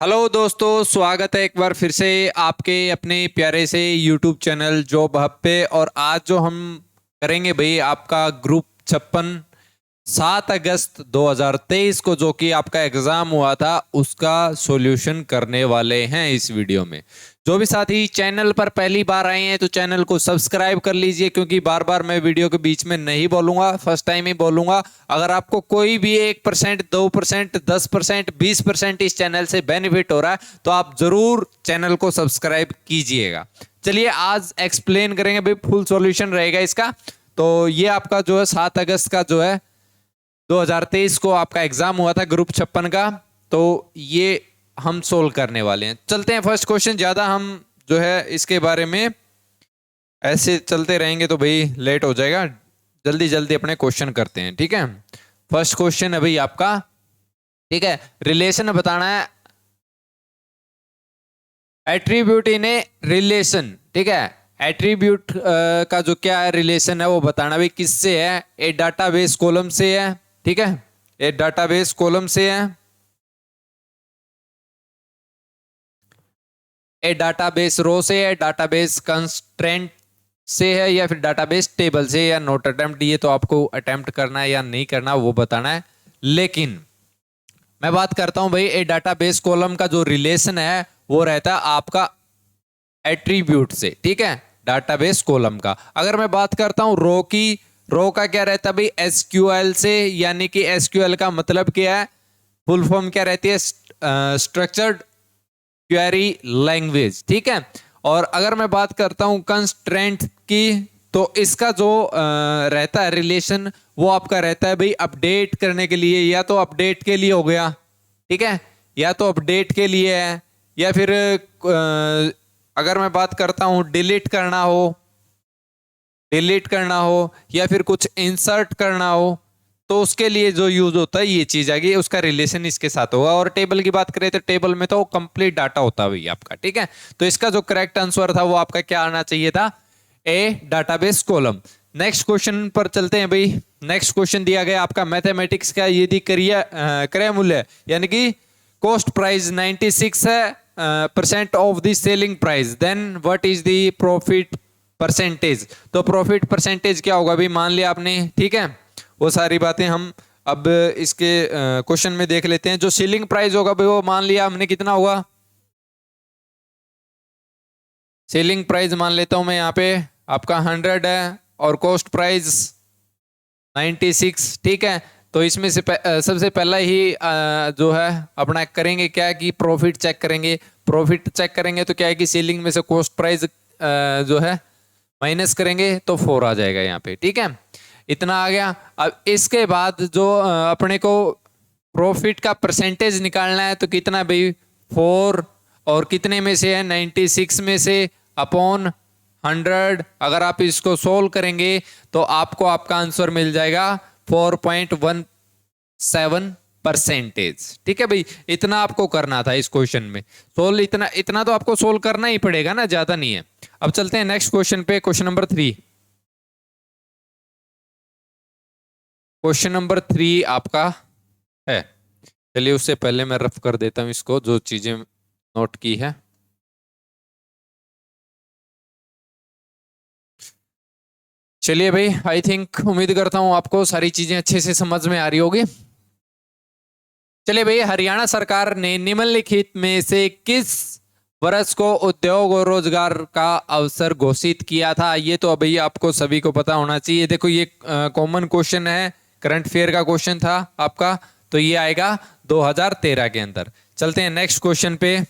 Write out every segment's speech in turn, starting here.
Hello दोस्तों, स्वागत है एक बार फिर से आपके अपने प्यारे से यूट्यूब चैनल जॉब हब पे। और आज जो हम करेंगे भाई आपका ग्रुप 56 7 अगस्त 2023 को जो कि आपका एग्जाम हुआ था उसका सॉल्यूशन करने वाले हैं इस वीडियो में। जो भी साथी चैनल पर पहली बार आए हैं तो चैनल को सब्सक्राइब कर लीजिए, क्योंकि बार बार मैं वीडियो के बीच में नहीं बोलूंगा, फर्स्ट टाइम ही बोलूंगा। अगर आपको कोई भी 1%, 2%, 10%, 20% इस चैनल से बेनिफिट हो रहा है तो आप जरूर चैनल को सब्सक्राइब कीजिएगा। चलिए आज एक्सप्लेन करेंगे भाई, फुल सॉल्यूशन रहेगा इसका। तो ये आपका जो है 7 अगस्त का जो है 2023 को आपका एग्जाम हुआ था ग्रुप 56 का। तो ये हम सोल्व करने वाले हैं। चलते हैं फर्स्ट क्वेश्चन। ज्यादा हम जो है इसके बारे में ऐसे चलते रहेंगे तो भाई लेट हो जाएगा। जल्दी जल्दी अपने क्वेश्चन करते हैं, ठीक है। फर्स्ट क्वेश्चन है भाई आपका, ठीक है। रिलेशन बताना है, एट्रीब्यूट इन ए रिलेशन, ठीक है। एट्रीब्यूट का जो क्या है रिलेशन है वो बताना भाई किससे है। ए डाटाबेस कॉलम से है, ठीक है। ए डाटाबेस कॉलम से है, ए डाटाबेस रो से है, डाटाबेस कंस्ट्रेंट से है, या फिर डाटाबेस टेबल से, या नोट अटेम्प्ट। ये तो आपको अटेम्प्ट करना है या नहीं करना वो बताना है। लेकिन मैं बात करता हूं भाई, ए डाटाबेस कॉलम का जो रिलेशन है वो रहता है आपका एट्रीब्यूट से, ठीक है, डाटाबेस कॉलम का। अगर मैं बात करता हूं रो की, रो का क्या रहता है भाई, एसक्यूएल से। यानी कि एसक्यूएल का मतलब क्या है, फुल फॉर्म क्या रहती है, स्ट्रक्चर्ड क्वेरी लैंग्वेज, ठीक है। और अगर मैं बात करता हूं कंस्ट्रेंट की, तो इसका जो रहता है रिलेशन वो आपका रहता है भाई अपडेट करने के लिए। या तो अपडेट के लिए हो गया, ठीक है, या तो अपडेट के लिए है, या फिर अगर मैं बात करता हूं डिलीट करना हो, डिलीट करना हो, या फिर कुछ इंसर्ट करना हो, तो उसके लिए जो यूज होता है ये चीज आ गई, उसका रिलेशन इसके साथ होगा। और टेबल की बात करें तो टेबल में तो कंप्लीट डाटा होता है भाई आपका, ठीक है। तो इसका जो करेक्ट आंसर था वो आपका क्या आना चाहिए था, ए डाटाबेस कॉलम। नेक्स्ट क्वेश्चन पर चलते हैं भाई। नेक्स्ट क्वेश्चन दिया गया आपका मैथमेटिक्स का, यदि क्रय मूल्य यानी कि कॉस्ट प्राइस 96 है percent of the selling price, then what is the profit percentage. तो प्रॉफिट परसेंटेज क्या होगा भाई, मान लिया आपने, ठीक है। वो सारी बातें हम अब इसके क्वेश्चन में देख लेते हैं। जो सेलिंग प्राइस होगा भाई वो मान लिया हमने कितना होगा, सेलिंग प्राइस मान लेता हूं मैं यहाँ पे आपका 100 है, और कॉस्ट प्राइस 96, ठीक है। तो इसमें से सबसे पहला ही जो है अपना करेंगे क्या कि प्रॉफिट चेक करेंगे। प्रॉफिट चेक करेंगे तो क्या है कि सेलिंग में से कॉस्ट प्राइस जो है माइनस करेंगे तो 4 आ जाएगा यहाँ पे, ठीक है। इतना आ गया। अब इसके बाद जो अपने को प्रॉफिट का परसेंटेज निकालना है, तो कितना भाई 4, और कितने में से है 96 में से अपॉन 100। अगर आप इसको सोल्व करेंगे तो आपको आपका आंसर मिल जाएगा 4.17%, ठीक है भाई। इतना आपको करना था इस क्वेश्चन में सोल्व, इतना इतना तो आपको सोल्व करना ही पड़ेगा ना, ज्यादा नहीं है। अब चलते हैं नेक्स्ट क्वेश्चन पे, क्वेश्चन नंबर 3। क्वेश्चन नंबर 3 आपका है, चलिए उससे पहले मैं रफ कर देता हूं इसको, जो चीजें नोट की है। चलिए भाई, आई थिंक उम्मीद करता हूं आपको सारी चीजें अच्छे से समझ में आ रही होगी। चलिए भाई, हरियाणा सरकार ने निम्नलिखित में से किस वर्ष को उद्योग और रोजगार का अवसर घोषित किया था। ये तो अभी आपको सभी को पता होना चाहिए। देखो ये कॉमन क्वेश्चन है, करंट अफेयर का क्वेश्चन था आपका, तो ये आएगा 2013 के अंदर। चलते हैं नेक्स्ट क्वेश्चन पे,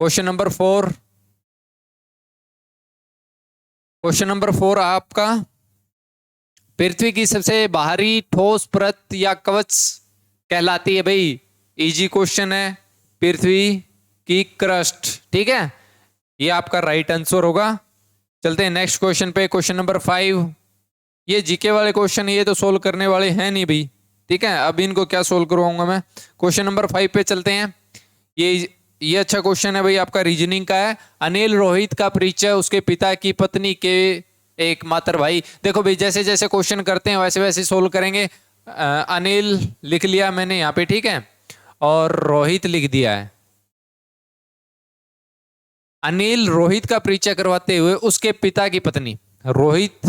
क्वेश्चन नंबर 4। क्वेश्चन नंबर 4 आपका, पृथ्वी की सबसे बाहरी ठोस परत या कवच कहलाती है भाई। इजी क्वेश्चन है, पृथ्वी की क्रस्ट, ठीक है। ये आपका राइट आंसर होगा। चलते हैं नेक्स्ट क्वेश्चन पे, क्वेश्चन नंबर 5। ये जीके वाले क्वेश्चन, ये तो सोल्व करने वाले हैं नहीं भाई, ठीक है। अब इनको क्या सोल्व करवाऊंगा मैं। क्वेश्चन नंबर 5 पे चलते हैं। ये अच्छा क्वेश्चन है भाई आपका, रीजनिंग का है। अनिल रोहित का परिचय उसके पिता की पत्नी के एक मात्र भाई। देखो भाई, जैसे जैसे क्वेश्चन करते हैं वैसे वैसे सोल्व करेंगे। अनिल लिख लिया मैंने यहाँ पे, ठीक है। और रोहित लिख दिया है। अनिल रोहित का परिचय करवाते हुए उसके पिता की पत्नी, रोहित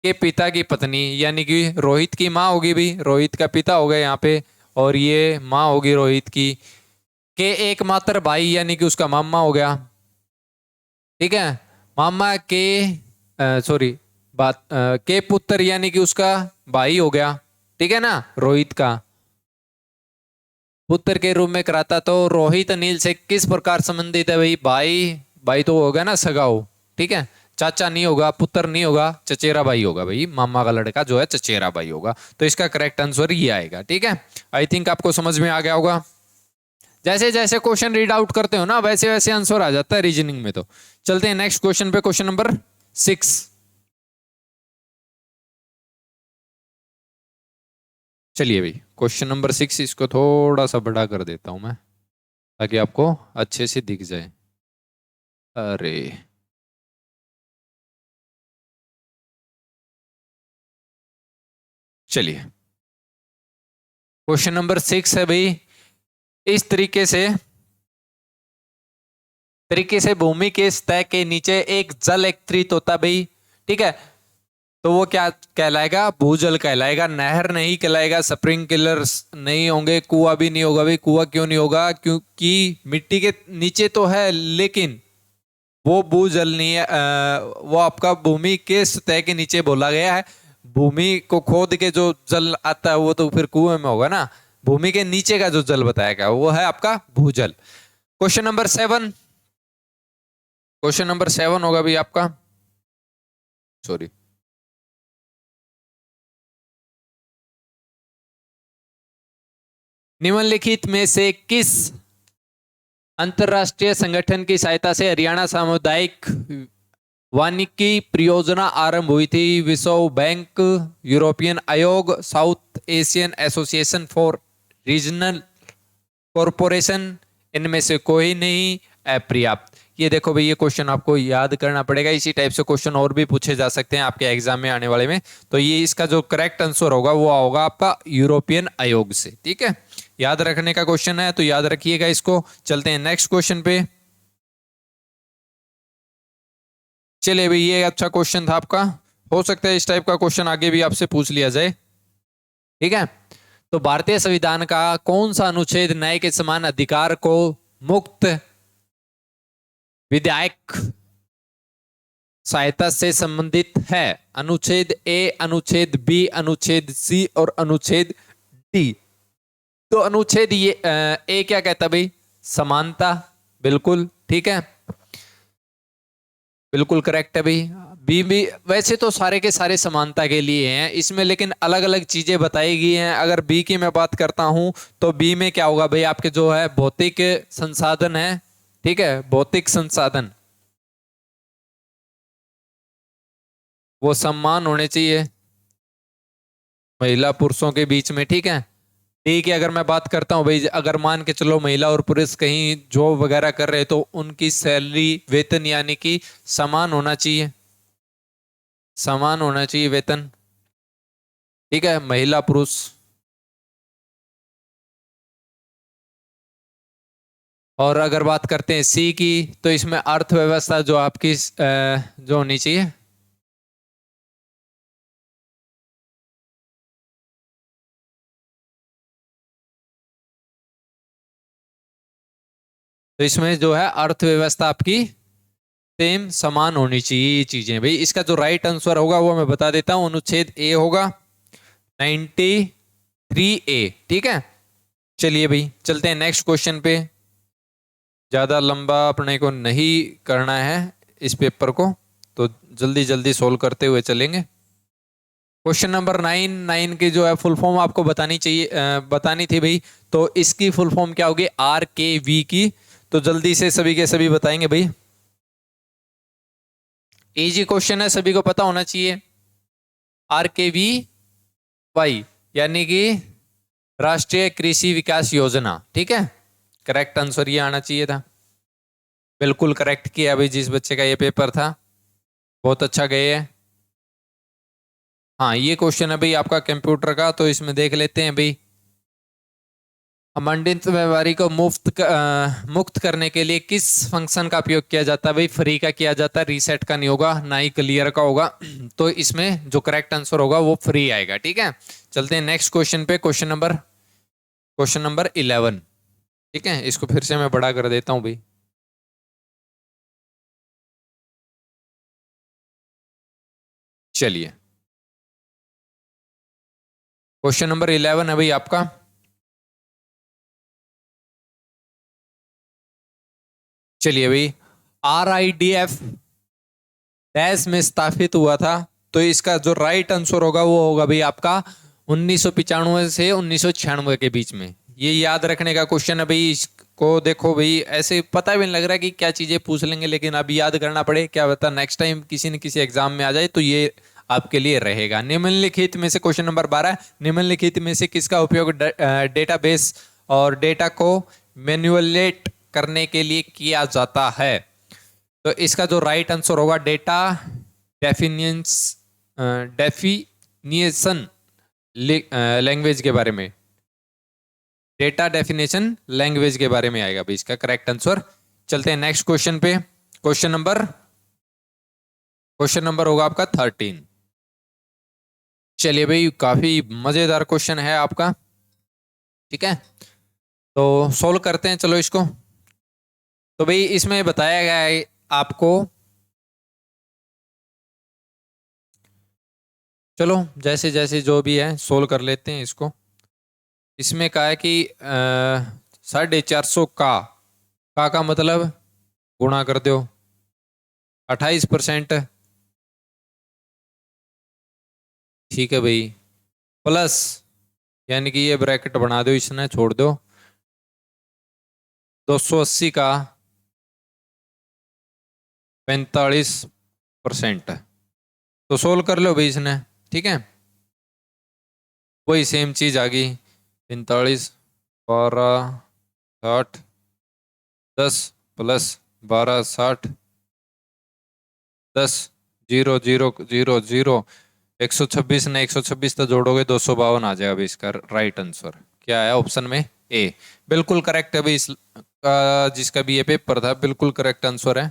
के पिता की पत्नी यानी कि रोहित की माँ होगी भी, रोहित का पिता हो गया यहाँ पे, और ये माँ होगी रोहित की, के एकमात्र भाई यानी कि उसका मामा हो गया। ठीक है, मामा के सॉरी बात के पुत्र यानी कि उसका भाई हो गया। ठीक है ना, रोहित का पुत्र के रूप में कराता। तो रोहित अनिल से किस प्रकार संबंधित है भाई? भाई भाई तो होगा ना सगाओ। ठीक है, चाचा नहीं होगा, पुत्र नहीं होगा, चचेरा भाई होगा भाई, मामा का लड़का जो है चचेरा भाई होगा। तो इसका करेक्ट आंसर ये आएगा। ठीक है, आई थिंक आपको समझ में आ गया होगा। जैसे जैसे क्वेश्चन रीड आउट करते हो ना वैसे वैसे आंसर आ जाता है रीजनिंग में। तो चलते हैं नेक्स्ट क्वेश्चन पे, क्वेश्चन नंबर 6। चलिए भाई क्वेश्चन नंबर 6, इसको थोड़ा सा बड़ा कर देता हूं मैं ताकि आपको अच्छे से दिख जाए। अरे चलिए, क्वेश्चन नंबर 6 है भाई, इस तरीके से भूमि के सतह के नीचे एक जल एकत्रित होता भाई। ठीक है, तो वो क्या कहलाएगा? भूजल कहलाएगा, नहर नहीं कहलाएगा, स्प्रिंकलर्स नहीं होंगे, कुआं भी नहीं होगा भाई। कुआं क्यों नहीं होगा? क्योंकि मिट्टी के नीचे तो है लेकिन वो भूजल नहीं है। वो आपका भूमि के सतह के नीचे बोला गया है। भूमि को खोद के जो जल आता है वो तो फिर कुएं में होगा ना। भूमि के नीचे का जो जल बताया गया वो है आपका भूजल। क्वेश्चन नंबर 7, क्वेश्चन नंबर 7 होगा भाई आपका, सॉरी, निम्नलिखित में से किस अंतरराष्ट्रीय संगठन की सहायता से हरियाणा सामुदायिक वानिकी परियोजना आरंभ हुई थी? विश्व बैंक, यूरोपियन आयोग, south Asian association for regional corporation, इनमें से कोई नहीं, अपर्याप्त। ये देखो भाई, ये क्वेश्चन आपको याद करना पड़ेगा। इसी टाइप से क्वेश्चन और भी पूछे जा सकते हैं आपके एग्जाम में आने वाले में। तो ये इसका जो करेक्ट आंसर होगा वो होगा आपका यूरोपियन आयोग से। ठीक है, याद रखने का क्वेश्चन है तो याद रखिएगा इसको। चलते हैं नेक्स्ट क्वेश्चन पे। चलिए भाई, ये अच्छा क्वेश्चन था आपका। हो सकता है इस टाइप का क्वेश्चन आगे भी आपसे पूछ लिया जाए। ठीक है, तो भारतीय संविधान का कौन सा अनुच्छेद न्याय के समान अधिकार को मुक्त विधायक सहायता से संबंधित है? अनुच्छेद ए, अनुच्छेद बी, अनुच्छेद सी और अनुच्छेद डी। तो अनुच्छेद ये ए क्या कहता भाई? समानता, बिल्कुल ठीक है, बिल्कुल करेक्ट है भाई। बी भी वैसे तो सारे के सारे समानता के लिए हैं इसमें, लेकिन अलग अलग चीजें बताई गई हैं। अगर बी की मैं बात करता हूं तो बी में क्या होगा भाई? आपके जो है भौतिक संसाधन है। ठीक है, भौतिक संसाधन वो सम्मान होने चाहिए महिला पुरुषों के बीच में। ठीक है, डी की अगर मैं बात करता हूं भाई, अगर मान के चलो महिला और पुरुष कहीं जॉब वगैरह कर रहे हैं तो उनकी सैलरी, वेतन यानी कि समान होना चाहिए, समान होना चाहिए वेतन। ठीक है, महिला पुरुष। और अगर बात करते हैं सी की, तो इसमें अर्थव्यवस्था जो आपकी जो होनी चाहिए, तो इसमें जो है अर्थव्यवस्था आपकी सेम समान होनी चाहिए। ये चीजें भाई, इसका जो राइट आंसर होगा वो मैं बता देता हूं, अनुच्छेद ए होगा 93A। ठीक है, चलिए भाई चलते हैं नेक्स्ट क्वेश्चन पे। ज्यादा लंबा अपने को नहीं करना है इस पेपर को, तो जल्दी जल्दी सोल्व करते हुए चलेंगे। क्वेश्चन नंबर 9 की जो है फुल फॉर्म आपको बतानी चाहिए, बतानी थी भाई। तो इसकी फुल फॉर्म क्या होगी? RKV की। तो जल्दी से सभी के सभी बताएंगे भाई। इजी क्वेश्चन है, सभी को पता होना चाहिए। RKVY यानी कि राष्ट्रीय कृषि विकास योजना। ठीक है, करेक्ट आंसर ये आना चाहिए था। बिल्कुल करेक्ट किया भाई, जिस बच्चे का ये पेपर था बहुत अच्छा गए है। हाँ, ये क्वेश्चन है भाई आपका कंप्यूटर का, तो इसमें देख लेते हैं भाई। मंडित व्यापारी को मुक्त करने के लिए किस फंक्शन का उपयोग किया जाता है? भाई फ्री का किया जाता है, रीसेट का नहीं होगा, ना ही क्लियर का होगा। तो इसमें जो करेक्ट आंसर होगा वो फ्री आएगा। ठीक है, चलते हैं नेक्स्ट क्वेश्चन पे। Question number 11। ठीक है, इसको फिर से मैं बड़ा कर देता हूं भाई। चलिए, क्वेश्चन नंबर 11 है भाई आपका। चलिए भाई, RIDF डैश में स्थापित हुआ था, तो इसका जो राइट आंसर होगा वो होगा भाई आपका 1995 से 1996 के बीच में। ये याद रखने का क्वेश्चन है भाई। इसको देखो भाई, ऐसे पता भी नहीं लग रहा कि क्या चीजें पूछ लेंगे, लेकिन अब याद करना पड़े, क्या बता नेक्स्ट टाइम किसी न किसी एग्जाम में आ जाए तो ये आपके लिए रहेगा। निम्नलिखित में से क्वेश्चन नंबर 12, निम्नलिखित में से किसका उपयोग डेटाबेस और डेटा को मैन्युलेट करने के लिए किया जाता है? तो इसका जो राइट आंसर होगा डेटा डेफिनिशन लैंग्वेज के बारे में, डेटा डेफिनेशन लैंग्वेज के बारे में आएगा भाई इसका करेक्ट आंसर। चलते हैं नेक्स्ट क्वेश्चन पे। क्वेश्चन नंबर होगा आपका 13। चलिए भाई, काफी मजेदार क्वेश्चन है आपका। ठीक है, तो सोल्व करते हैं चलो इसको। तो भाई इसमें बताया गया है आपको, चलो जैसे जैसे जो भी है सोल्व कर लेते हैं इसको। इसमें कहा है कि 450 का मतलब गुणा कर दो 28%। ठीक है भाई, प्लस यानी कि ये ब्रैकेट बना दो, इसने छोड़ दो 280 का 45%। तो सोल्व कर लो भाई इसने। ठीक है, वही सेम चीज आ गई 45 12 60 10 प्लस 12 60 10 0 0 0 0 126 ने 126 तो जोड़ोगे 252 आ जाएगा भाई इसका राइट आंसर। क्या है ऑप्शन में ए, बिल्कुल करेक्ट है भाई। इस जिसका भी ये पेपर था बिल्कुल करेक्ट आंसर है।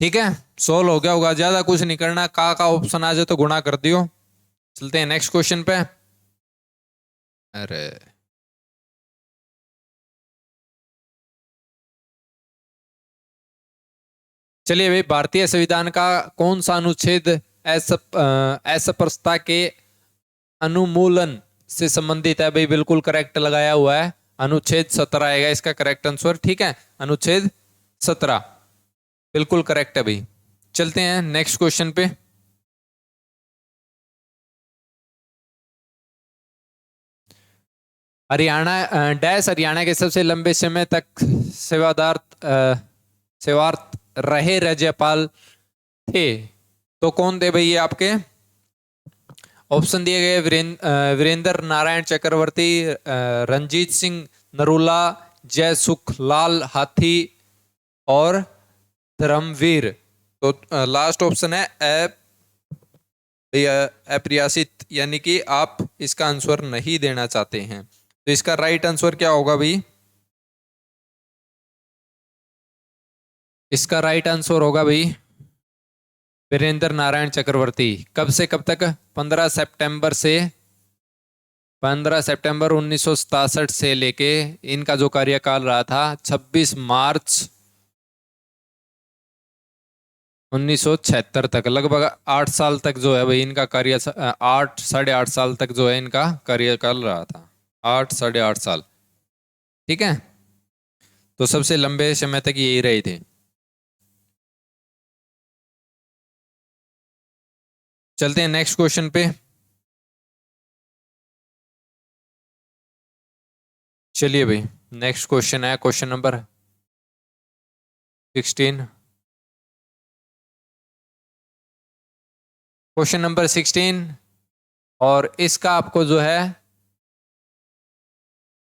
ठीक है, सोल्व हो गया होगा, ज्यादा कुछ नहीं करना, का ऑप्शन आ जाए तो गुणा कर दियो। चलते हैं नेक्स्ट क्वेश्चन पे। अरे चलिए भाई, भारतीय संविधान का कौन सा अनुच्छेद अस्पृश्यता के अनुमूलन से संबंधित है? भाई बिल्कुल करेक्ट लगाया हुआ है, अनुच्छेद 17 आएगा इसका करेक्ट आंसर। ठीक है, अनुच्छेद 17 बिल्कुल करेक्ट है भाई। चलते हैं नेक्स्ट क्वेश्चन पे। हरियाणा डैश हरियाणा के सबसे लंबे समय तक सेवारत रहे राज्यपाल थे? तो कौन थे भाई ये आपके? ऑप्शन दिए गए वीरेंद्र नारायण चक्रवर्ती, रंजीत सिंह नरूला, जय सुख लाल हाथी और धर्मवीर। तो लास्ट ऑप्शन है अप्रत्याशित, यानी कि आप इसका आंसर नहीं देना चाहते हैं। तो इसका राइट आंसर क्या होगा भाई? इसका राइट आंसर होगा भाई वीरेंद्र नारायण चक्रवर्ती। कब से कब तक? 15 सितंबर 1967 से लेके इनका जो कार्यकाल रहा था 26 मार्च 1976 तक, लगभग 8 साल तक जो है भाई इनका कार्य 8 साढ़े 8 साल तक जो है इनका कार्यकाल रहा था, 8 साढ़े 8 साल। ठीक है, तो सबसे लंबे समय तक यही रहे थे। चलते हैं नेक्स्ट क्वेश्चन पे। चलिए भाई, नेक्स्ट क्वेश्चन है क्वेश्चन नंबर 16। क्वेश्चन नंबर 16, और इसका आपको जो है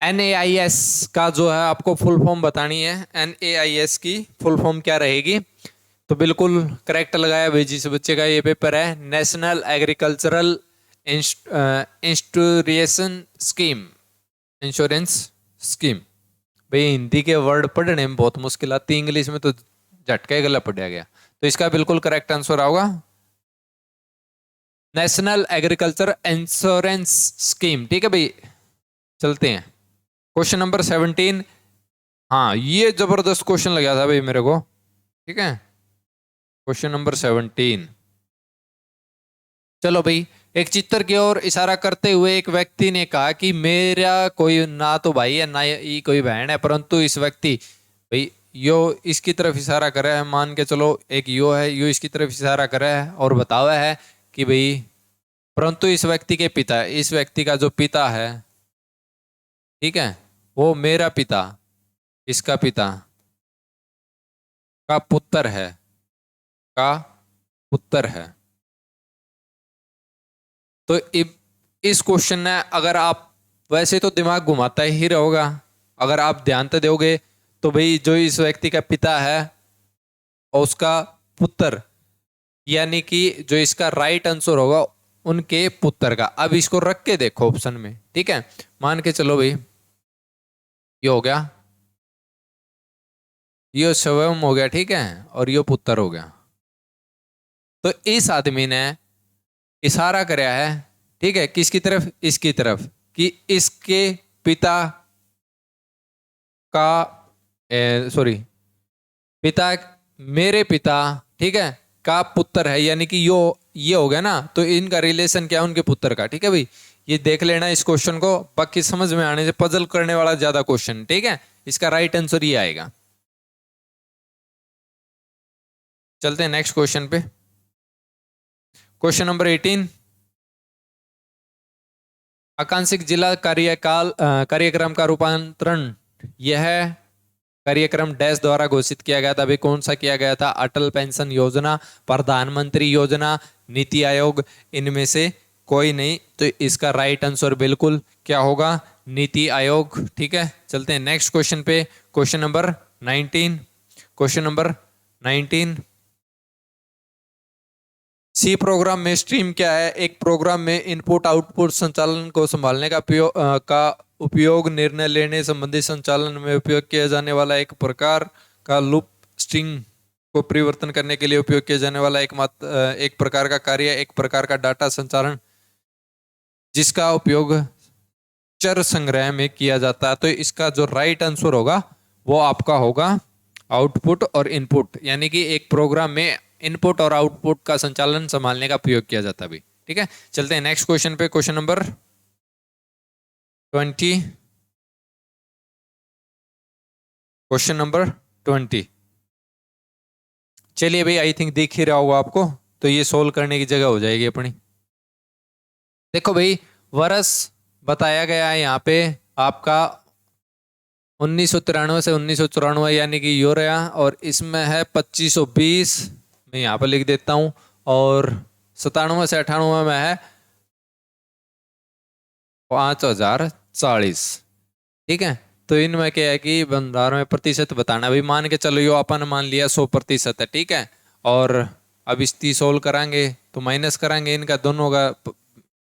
NAIS का जो है आपको फुल फॉर्म बतानी है। NAIS की फुल फॉर्म क्या रहेगी? तो बिल्कुल करेक्ट लगाया भाई जिस बच्चे का ये पेपर है, national agricultural insurance scheme. Insurance scheme. भाई हिंदी के वर्ड पढ़ने में बहुत मुश्किल आती है, इंग्लिश में तो झटका गला पढ़ा गया। तो इसका बिल्कुल करेक्ट आंसर होगा नेशनल एग्रीकल्चर इंश्योरेंस स्कीम। ठीक है भाई, चलते हैं क्वेश्चन नंबर 17। हाँ, ये जबरदस्त क्वेश्चन लगा था भाई मेरे को। ठीक है, क्वेश्चन नंबर 17। चलो भाई, एक चित्र की ओर इशारा करते हुए एक व्यक्ति ने कहा कि मेरा कोई ना तो भाई है ना ही कोई बहन है, परंतु इस व्यक्ति भाई यो इसकी तरफ इशारा कर रहा है। मान के चलो एक यो है, यो इसकी तरफ इशारा कर रहा है और बतावा है कि भाई परंतु इस व्यक्ति के पिता, इस व्यक्ति का जो पिता है, ठीक है, वो मेरा पिता, इसका पिता का पुत्र है, का पुत्र है। तो इस क्वेश्चन ने अगर आप वैसे तो दिमाग घुमाता ही रहोगा, अगर आप ध्यान से दोगे तो भाई जो इस व्यक्ति का पिता है और उसका पुत्र, यानी कि जो इसका राइट आंसर होगा उनके पुत्र का। अब इसको रख के देखो ऑप्शन में। ठीक है, मान के चलो भाई ये हो गया, ये स्वयं हो गया, ठीक है, और ये पुत्र हो गया। तो इस आदमी ने इशारा कराया है, ठीक है, किसकी तरफ, इसकी तरफ, कि इसके पिता का सॉरी पिता, मेरे पिता, ठीक है, का पुत्र है, यानी कि यो ये हो गया ना, तो इनका रिलेशन क्या है, उनके पुत्र का। ठीक है भाई, ये देख लेना इस क्वेश्चन को, बाकी समझ में आने से पजल करने वाला ज्यादा क्वेश्चन। ठीक है, इसका राइट आंसर ये आएगा। चलते हैं नेक्स्ट क्वेश्चन पे, क्वेश्चन नंबर 18। आकांक्षित जिला कार्यक्रम का रूपांतरण यह कार्यक्रम डैश द्वारा घोषित किया गया था। अभी कौन सा किया गया था? अटल पेंशन योजना, प्रधानमंत्री योजना, नीति आयोग, इनमें से कोई नहीं। तो इसका राइट आंसर बिल्कुल क्या होगा? नीति आयोग। ठीक है, चलते हैं नेक्स्ट क्वेश्चन पे, question number 19। Question number 19, C program में स्ट्रीम क्या है? एक प्रोग्राम में इनपुट आउटपुट संचालन को संभालने का उपयोग निर्णय लेने संबंधी संचालन में उपयोग किया जाने वाला एक प्रकार का लूप, स्ट्रिंग को परिवर्तन करने के लिए उपयोग किया जाने वाला एक प्रकार का कार्य, एक प्रकार का डाटा संचालन जिसका उपयोग चर संग्रह में किया जाता है। तो इसका जो राइट आंसर होगा वो आपका होगा आउटपुट और इनपुट, यानी कि एक प्रोग्राम में इनपुट और आउटपुट का संचालन संभालने का प्रयोग किया जाता है। ठीक है, चलते हैं नेक्स्ट क्वेश्चन पे, क्वेश्चन नंबर 20। क्वेश्चन नंबर 20, चलिए भाई, आई थिंक दिख ही रहा होगा आपको, तो ये सोल्व करने की जगह हो जाएगी अपनी। देखो भाई, वर्ष बताया गया है यहाँ पे आपका 1993 से 1994, यानी कि यो रहा, और इसमें है 2520, मैं यहाँ पर लिख देता हूँ, और 97 से 98 में है 5040। ठीक है, तो इनमें क्या है कि भंडार में प्रतिशत बताना। भी मान के चलो, यो अपन मान लिया 100% है। ठीक है, और अब इस 30 सोल्व करांगे तो माइनस करांगे इनका दोनों का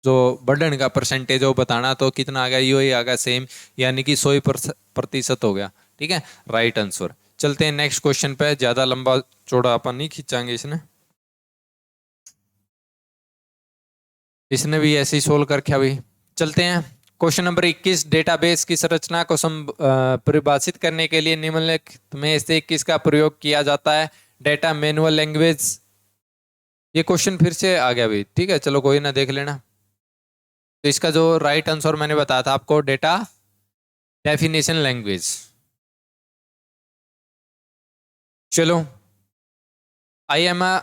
जो बढ़ने का परसेंटेज वो बताना, तो कितना आ गया? यो ही आ गया सेम, यानी कि 100% हो गया। ठीक है, राइट आंसर। चलते हैं नेक्स्ट क्वेश्चन पे, ज्यादा लंबा चौड़ा अपन नहीं खींचांगे इसने भी ऐसे ही सोल्व करके अभी। चलते हैं क्वेश्चन नंबर 21, डेटाबेस की संरचना को परिभाषित करने के लिए निम्नलिखित में से किसका प्रयोग किया जाता है? Data manual language. ये क्वेश्चन फिर से आ गया भाई। ठीक है, चलो कोई ना, देख लेना। तो इसका जो राइट आंसर मैंने बताया था आपको, डेटा डेफिनेशन लैंग्वेज। चलो, IMRB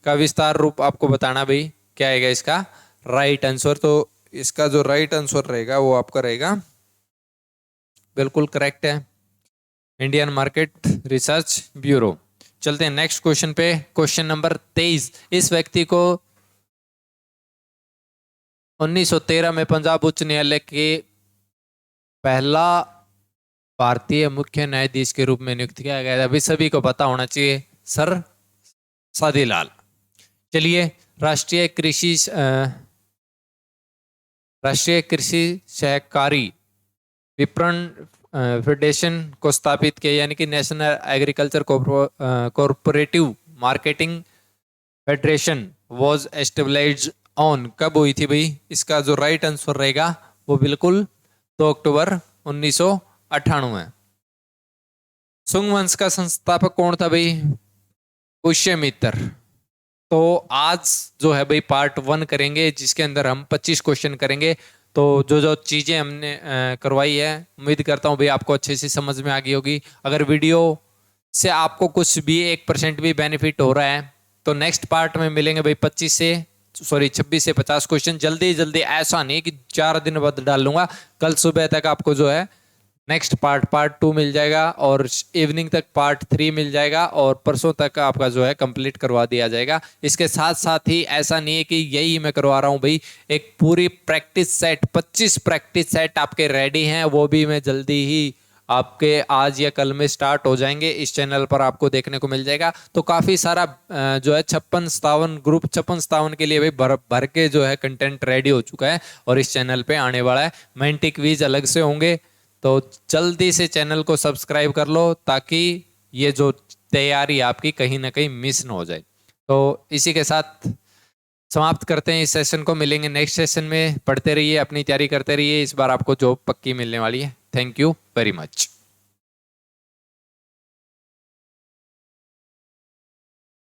का विस्तार रूप आपको बताना भाई, क्या आएगा इसका राइट आंसर? तो इसका जो राइट आंसर रहेगा वो आपका रहेगा, बिल्कुल करेक्ट है, इंडियन मार्केट रिसर्च ब्यूरो। चलते हैं नेक्स्ट क्वेश्चन पे, क्वेश्चन नंबर 23। इस व्यक्ति को 1913 में पंजाब उच्च न्यायालय के पहला भारतीय मुख्य न्यायाधीश के रूप में नियुक्त किया गया था। अभी सभी को पता होना चाहिए, सर सादीलाल। चलिए, राष्ट्रीय कृषि राष्ट्रीय कृषि सहकारी विपणन फेडरेशन को स्थापित किया, यानी कि national agriculture cooperative marketing federation was established on, कब हुई थी भाई? इसका जो राइट आंसर रहेगा वो बिल्कुल 2 अक्टूबर 1998। सुंग वंश का संस्थापक कौन था भाई? पुष्यमित्र। तो आज जो है भाई पार्ट 1 करेंगे, जिसके अंदर हम 25 क्वेश्चन करेंगे। तो जो जो चीजें हमने करवाई है, उम्मीद करता हूँ भाई आपको अच्छे से समझ में आ गई होगी। अगर वीडियो से आपको कुछ भी 1% भी बेनिफिट हो रहा है तो नेक्स्ट पार्ट में मिलेंगे भाई 26 से 50 क्वेश्चन। जल्दी जल्दी, ऐसा नहीं कि 4 दिन बाद डाल लूंगा, कल सुबह तक आपको जो है नेक्स्ट पार्ट 2 मिल जाएगा, और इवनिंग तक पार्ट 3 मिल जाएगा, और परसों तक आपका जो है कंप्लीट करवा दिया जाएगा। इसके साथ साथ ही ऐसा नहीं है कि यही मैं करवा रहा हूं भाई, एक पूरी प्रैक्टिस सेट 25 प्रैक्टिस सेट आपके रेडी हैं, वो भी मैं जल्दी ही आपके आज या कल में स्टार्ट हो जाएंगे, इस चैनल पर आपको देखने को मिल जाएगा। तो काफी सारा जो है 56-57 ग्रुप 56-57 के लिए भाई भर के जो है कंटेंट रेडी हो चुका है, और इस चैनल पे आने वाला है। मेंटी क्विज अलग से होंगे, तो जल्दी से चैनल को सब्सक्राइब कर लो, ताकि ये जो तैयारी आपकी कहीं ना कहीं मिस ना हो जाए। तो इसी के साथ समाप्त करते हैं इस सेशन को। मिलेंगे नेक्स्ट सेशन में। पढ़ते रहिए, अपनी तैयारी करते रहिए, इस बार आपको जॉब पक्की मिलने वाली है। Thank you very much.